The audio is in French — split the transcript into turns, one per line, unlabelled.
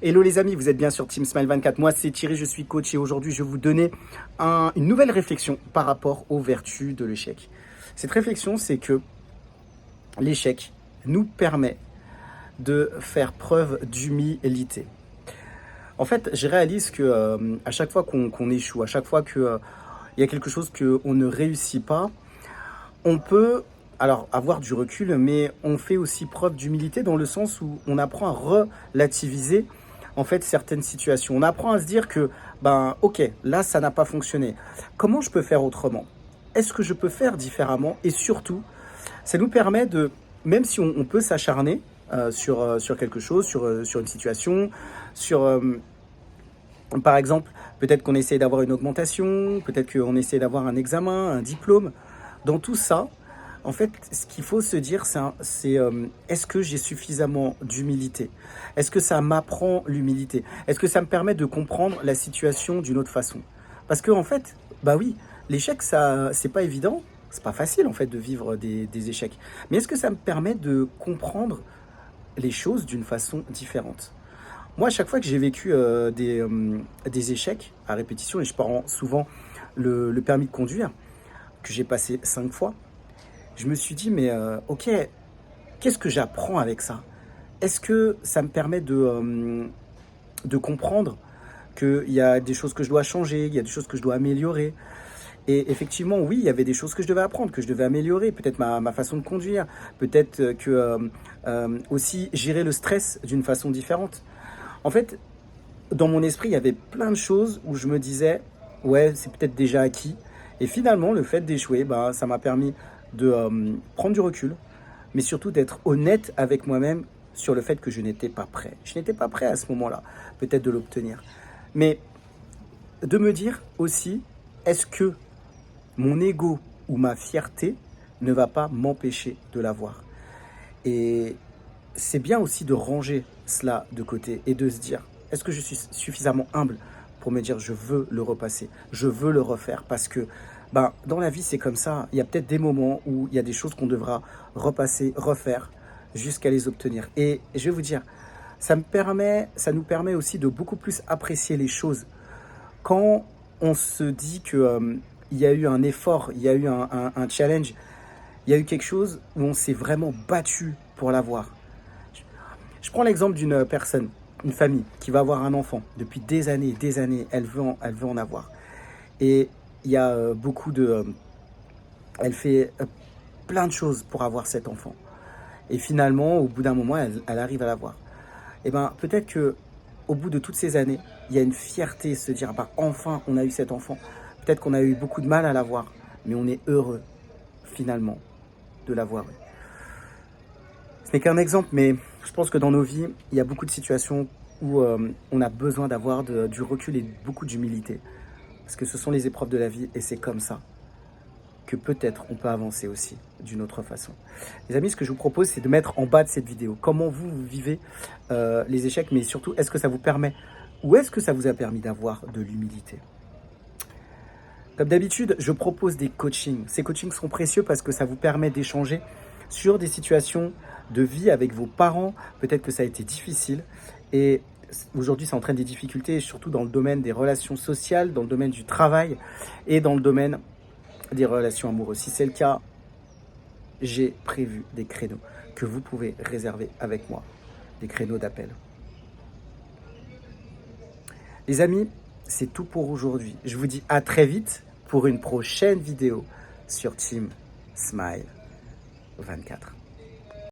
Hello les amis, vous êtes bien sur Team Smile 24. Moi c'est Thierry, je suis coach et aujourd'hui je vais vous donner une nouvelle réflexion par rapport aux vertus de l'échec. Cette réflexion, c'est que l'échec nous permet de faire preuve d'humilité. En fait, je réalise que à chaque fois qu'on échoue, à chaque fois qu'il y a quelque chose qu'on ne réussit pas, on peut alors avoir du recul, mais on fait aussi preuve d'humilité dans le sens où on apprend à relativiser en fait certaines situations. On apprend à se dire que, ok, là ça n'a pas fonctionné. Comment je peux faire autrement? Est-ce que je peux faire différemment? Et surtout, ça nous permet de, même si on peut s'acharner sur quelque chose, sur une situation, par exemple, peut-être qu'on essaie d'avoir une augmentation, peut-être qu'on essaie d'avoir un examen, un diplôme. Dans tout ça, en fait, ce qu'il faut se dire, c'est est-ce que j'ai suffisamment d'humilité? Est-ce que ça m'apprend l'humilité? Est-ce que ça me permet de comprendre la situation d'une autre façon? Parce que en fait, bah oui, l'échec, ça, c'est pas évident, c'est pas facile en fait de vivre des échecs. Mais est-ce que ça me permet de comprendre les choses d'une façon différente? Moi, à chaque fois que j'ai vécu des échecs à répétition, et je prends souvent le permis de conduire, que j'ai passé 5 fois, je me suis dit, mais ok, qu'est-ce que j'apprends avec ça? Est-ce que ça me permet de comprendre qu'il y a des choses que je dois changer, il y a des choses que je dois améliorer? Et effectivement, oui, il y avait des choses que je devais apprendre, que je devais améliorer, peut-être ma façon de conduire, peut-être que aussi gérer le stress d'une façon différente. En fait, dans mon esprit, il y avait plein de choses où je me disais, ouais, c'est peut-être déjà acquis. Et finalement, le fait d'échouer, ça m'a permis de prendre du recul, mais surtout d'être honnête avec moi-même sur le fait que je n'étais pas prêt. Je n'étais pas prêt à ce moment-là, peut-être de l'obtenir. Mais de me dire aussi, est-ce que mon ego ou ma fierté ne va pas m'empêcher de l'avoir? Et c'est bien aussi de ranger cela de côté et de se dire, est-ce que je suis suffisamment humble pour me dire je veux le repasser, je veux le refaire? Parce que dans la vie, c'est comme ça. Il y a peut-être des moments où il y a des choses qu'on devra repasser, refaire jusqu'à les obtenir. Et je vais vous dire, ça nous permet aussi de beaucoup plus apprécier les choses. Quand on se dit que il y a eu un effort, il y a eu un challenge, il y a eu quelque chose où on s'est vraiment battu pour l'avoir. Je prends l'exemple d'une personne, une famille qui va avoir un enfant depuis des années, elle veut en avoir. Et il y a elle fait plein de choses pour avoir cet enfant. Et finalement, au bout d'un moment, elle arrive à l'avoir. Et peut-être que au bout de toutes ces années, il y a une fierté, se dire, enfin, on a eu cet enfant. Peut-être qu'on a eu beaucoup de mal à l'avoir, mais on est heureux, finalement, de l'avoir eu. Ce n'est qu'un exemple, mais je pense que dans nos vies, il y a beaucoup de situations où on a besoin d'avoir du recul et beaucoup d'humilité. Parce que ce sont les épreuves de la vie et c'est comme ça que peut-être on peut avancer aussi d'une autre façon. Les amis, ce que je vous propose, c'est de mettre en bas de cette vidéo comment vous vivez les échecs, mais surtout, est-ce que ça vous permet ou est-ce que ça vous a permis d'avoir de l'humilité? Comme d'habitude, je propose des coachings. Ces coachings sont précieux parce que ça vous permet d'échanger sur des situations de vie avec vos parents. Peut-être que ça a été difficile et aujourd'hui, ça entraîne des difficultés, surtout dans le domaine des relations sociales, dans le domaine du travail et dans le domaine des relations amoureuses. Si c'est le cas, j'ai prévu des créneaux que vous pouvez réserver avec moi, des créneaux d'appel. Les amis, c'est tout pour aujourd'hui. Je vous dis à très vite pour une prochaine vidéo sur Team Smile 24.